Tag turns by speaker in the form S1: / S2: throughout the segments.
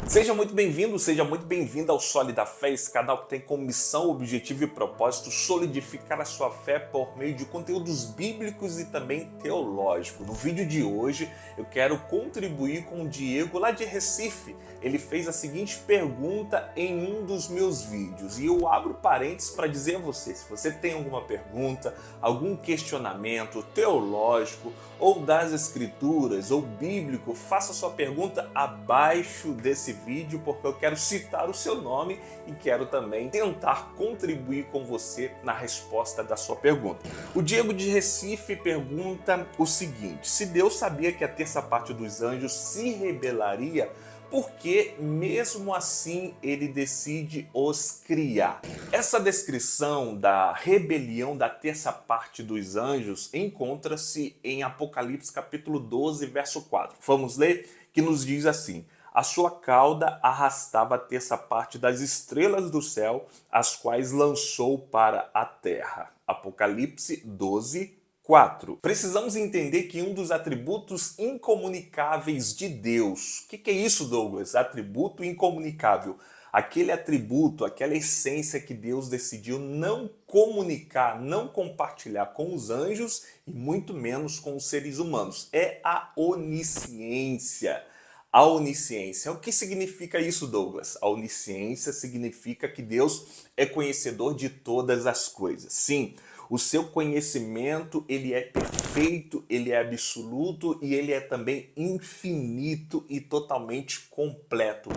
S1: Seja muito bem-vindo, seja muito bem-vinda ao Sólida Fé, esse canal que tem como missão, objetivo e propósito solidificar a sua fé por meio de conteúdos bíblicos e também teológicos. No vídeo de hoje eu quero contribuir com o Diego lá de Recife. Ele fez a seguinte pergunta em um dos meus vídeos e eu abro parênteses para dizer a você, se você tem alguma pergunta, algum questionamento teológico ou das escrituras ou bíblico, faça sua pergunta abaixo desse vídeo, porque eu quero citar o seu nome e quero também tentar contribuir com você na resposta da sua pergunta. O Diego de Recife pergunta o seguinte: se Deus sabia que a terça parte dos anjos se rebelaria, por que mesmo assim ele decide os criar? Essa descrição da rebelião da terça parte dos anjos encontra-se em Apocalipse capítulo 12, verso 4. Vamos ler? Que nos diz assim: a sua cauda arrastava a terça parte das estrelas do céu, as quais lançou para a terra. Apocalipse 12, 4. Precisamos entender que um dos atributos incomunicáveis de Deus. O que é isso, Douglas? Atributo incomunicável. Aquele atributo, aquela essência que Deus decidiu não comunicar, não compartilhar com os anjos e muito menos com os seres humanos. É a onisciência. A onisciência. O que significa isso, Douglas? A onisciência significa que Deus é conhecedor de todas as coisas. Sim, o seu conhecimento, ele é perfeito, ele é absoluto e ele é também infinito e totalmente completo.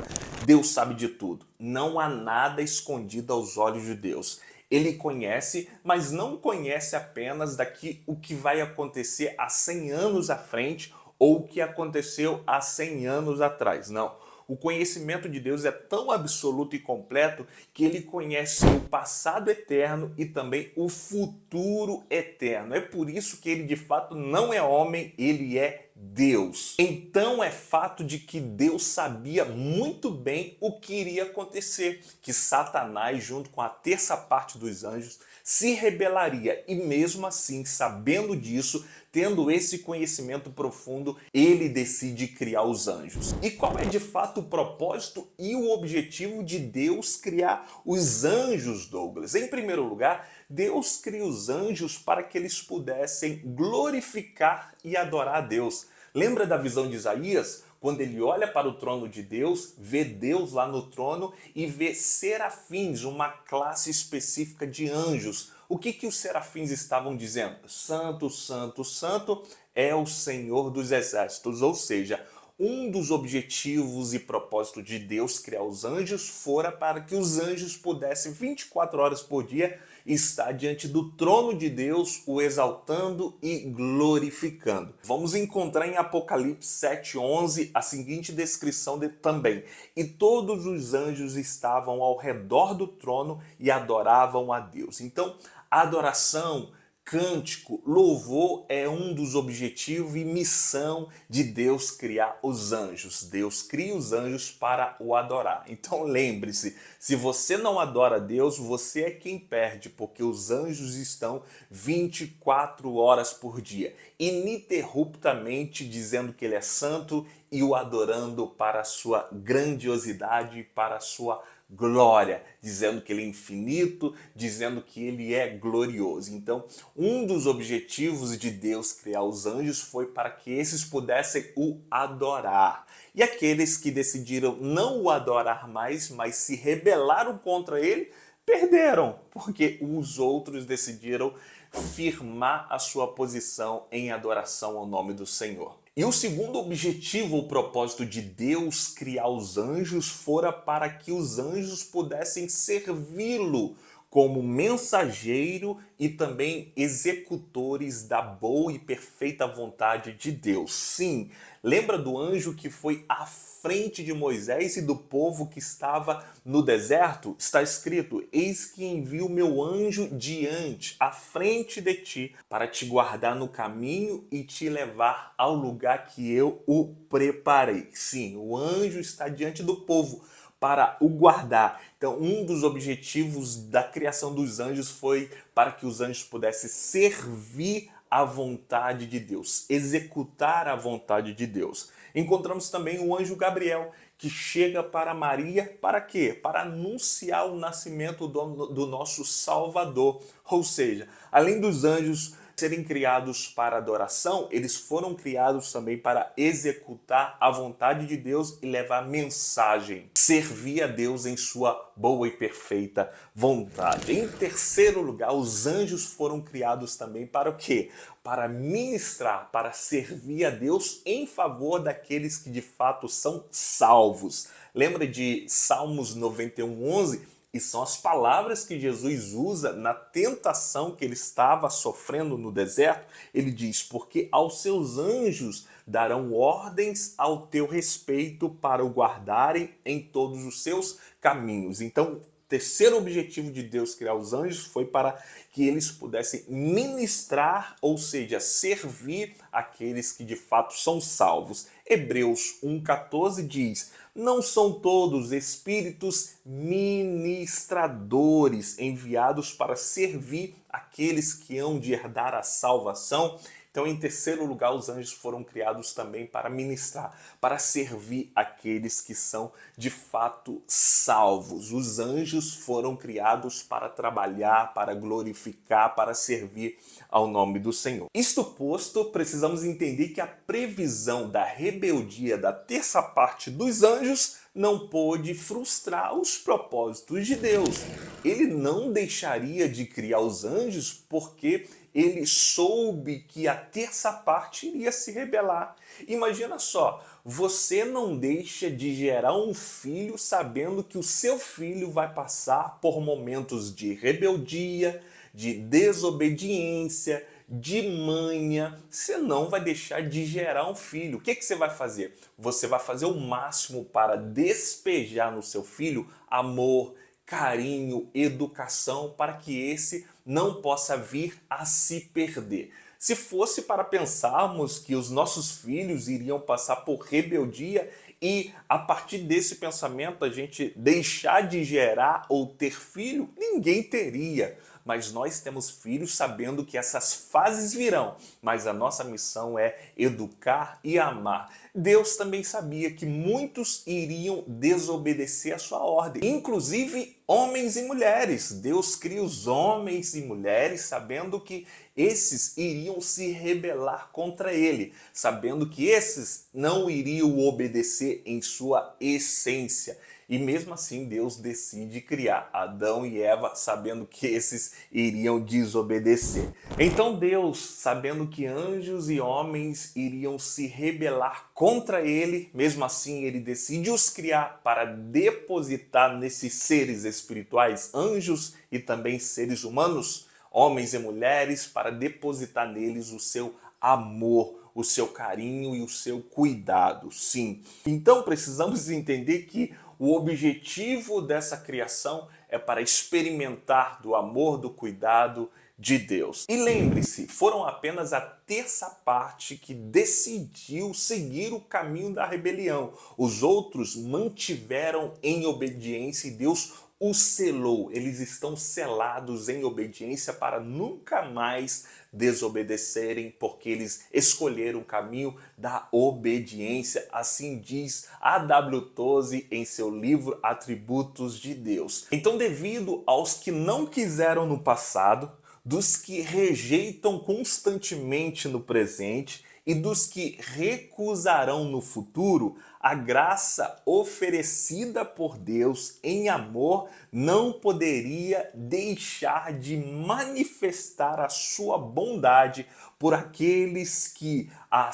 S1: Deus sabe de tudo. Não há nada escondido aos olhos de Deus. Ele conhece, mas não conhece apenas daqui o que vai acontecer há 100 anos à frente ou o que aconteceu há 100 anos atrás. Não. O conhecimento de Deus é tão absoluto e completo que ele conhece o passado eterno e também o futuro eterno. É por isso que ele de fato não é homem, ele é Deus. Então é fato de que Deus sabia muito bem o que iria acontecer, que Satanás, junto com a terça parte dos anjos, se rebelaria e mesmo assim, sabendo disso, tendo esse conhecimento profundo, ele decide criar os anjos. E qual é de fato o propósito e o objetivo de Deus criar os anjos, Douglas? Em primeiro lugar, Deus cria os anjos para que eles pudessem glorificar e adorar a Deus. Lembra da visão de Isaías? Quando ele olha para o trono de Deus, vê Deus lá no trono e vê serafins, uma classe específica de anjos. O que os serafins estavam dizendo? Santo, santo, santo é o Senhor dos exércitos. Ou seja, um dos objetivos e propósitos de Deus criar os anjos fora para que os anjos pudessem 24 horas por dia estar diante do trono de Deus, o exaltando e glorificando. Vamos encontrar em Apocalipse 7:11 a seguinte descrição também. E todos os anjos estavam ao redor do trono e adoravam a Deus. Então, a adoração, cântico, louvor é um dos objetivos e missão de Deus criar os anjos. Deus cria os anjos para o adorar. Então lembre-se, se você não adora a Deus, você é quem perde, porque os anjos estão 24 horas por dia, ininterruptamente dizendo que ele é santo e o adorando para a sua grandiosidade, para a sua glória, dizendo que ele é infinito, dizendo que ele é glorioso. Então, um dos objetivos de Deus criar os anjos foi para que esses pudessem o adorar. E aqueles que decidiram não o adorar mais, mas se rebelaram contra ele, perderam, porque os outros decidiram firmar a sua posição em adoração ao nome do Senhor. E o segundo objetivo ou propósito de Deus criar os anjos fora para que os anjos pudessem servi-lo como mensageiro e também executores da boa e perfeita vontade de Deus. Sim, lembra do anjo que foi à frente de Moisés e do povo que estava no deserto? Está escrito: eis que envio meu anjo diante, à frente de ti, para te guardar no caminho e te levar ao lugar que eu o preparei. Sim, o anjo está diante do povo para o guardar. Então, um dos objetivos da criação dos anjos foi para que os anjos pudessem servir a vontade de Deus, executar a vontade de Deus. Encontramos também o anjo Gabriel, que chega para Maria, para quê? Para anunciar o nascimento do nosso Salvador. Ou seja, além dos anjos serem criados para adoração, eles foram criados também para executar a vontade de Deus e levar mensagem, servir a Deus em sua boa e perfeita vontade. Em terceiro lugar, os anjos foram criados também para o quê? Para ministrar, para servir a Deus em favor daqueles que de fato são salvos. Lembra de Salmos 91:11? E são as palavras que Jesus usa na tentação que ele estava sofrendo no deserto. Ele diz, porque aos seus anjos darão ordens ao teu respeito para o guardarem em todos os seus caminhos. Então, o terceiro objetivo de Deus criar os anjos foi para que eles pudessem ministrar, ou seja, servir aqueles que de fato são salvos. Hebreus 1,14 diz, não são todos espíritos ministradores enviados para servir aqueles que hão de herdar a salvação? Então, em terceiro lugar, os anjos foram criados também para ministrar, para servir aqueles que são de fato salvos. Os anjos foram criados para trabalhar, para glorificar, para servir ao nome do Senhor. Isto posto, precisamos entender que a previsão da rebeldia da terça parte dos anjos não pôde frustrar os propósitos de Deus. Ele não deixaria de criar os anjos porque ele soube que a terça parte iria se rebelar. Imagina só, você não deixa de gerar um filho sabendo que o seu filho vai passar por momentos de rebeldia, de desobediência, de manha. Você não vai deixar de gerar um filho. O que você vai fazer? Você vai fazer o máximo para despejar no seu filho amor, carinho, educação, para que esse não possa vir a se perder. Se fosse para pensarmos que os nossos filhos iriam passar por rebeldia e a partir desse pensamento a gente deixar de gerar ou ter filho, ninguém teria. Mas nós temos filhos sabendo que essas fases virão, mas a nossa missão é educar e amar. Deus também sabia que muitos iriam desobedecer a sua ordem, inclusive homens e mulheres. Deus cria os homens e mulheres sabendo que esses iriam se rebelar contra ele, sabendo que esses não iriam obedecer em sua essência. E mesmo assim Deus decide criar Adão e Eva sabendo que esses iriam desobedecer. Então Deus, sabendo que anjos e homens iriam se rebelar contra ele, mesmo assim ele decide os criar para depositar nesses seres espirituais, anjos e também seres humanos, homens e mulheres, para depositar neles o seu amor, o seu carinho e o seu cuidado, sim. Então precisamos entender que o objetivo dessa criação é para experimentar do amor, do cuidado de Deus. E lembre-se, foram apenas a terça parte que decidiu seguir o caminho da rebelião. Os outros mantiveram em obediência e Deus os selou. Eles estão selados em obediência para nunca mais desobedecerem, porque eles escolheram o caminho da obediência. Assim diz A.W. Tozer em seu livro Atributos de Deus. Então, devido aos que não quiseram no passado, dos que rejeitam constantemente no presente e dos que recusarão no futuro, a graça oferecida por Deus em amor não poderia deixar de manifestar a sua bondade por aqueles que a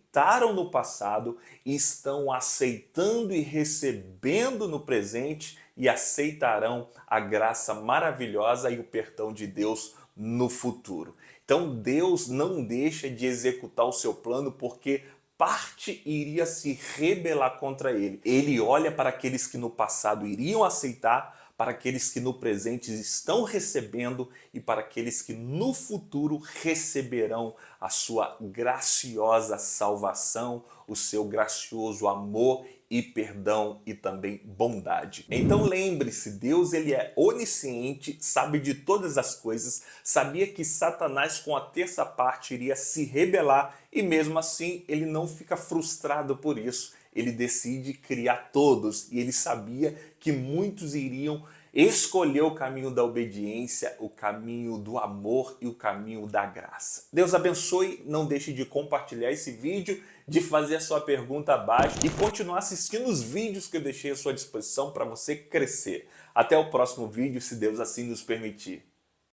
S1: aceitaram no passado, estão aceitando e recebendo no presente e aceitarão a graça maravilhosa e o perdão de Deus no futuro. Então Deus não deixa de executar o seu plano porque parte iria se rebelar contra ele. Ele olha para aqueles que no passado iriam aceitar, para aqueles que no presente estão recebendo e para aqueles que no futuro receberão a sua graciosa salvação, o seu gracioso amor e perdão e também bondade. Então lembre-se, Deus ele é onisciente, sabe de todas as coisas, sabia que Satanás com a terça parte iria se rebelar e mesmo assim ele não fica frustrado por isso. ele decide criar todos, e ele sabia que muitos iriam escolher o caminho da obediência, o caminho do amor e o caminho da graça. Deus abençoe, não deixe de compartilhar esse vídeo, de fazer a sua pergunta abaixo e continuar assistindo os vídeos que eu deixei à sua disposição para você crescer. Até o próximo vídeo, se Deus assim nos permitir.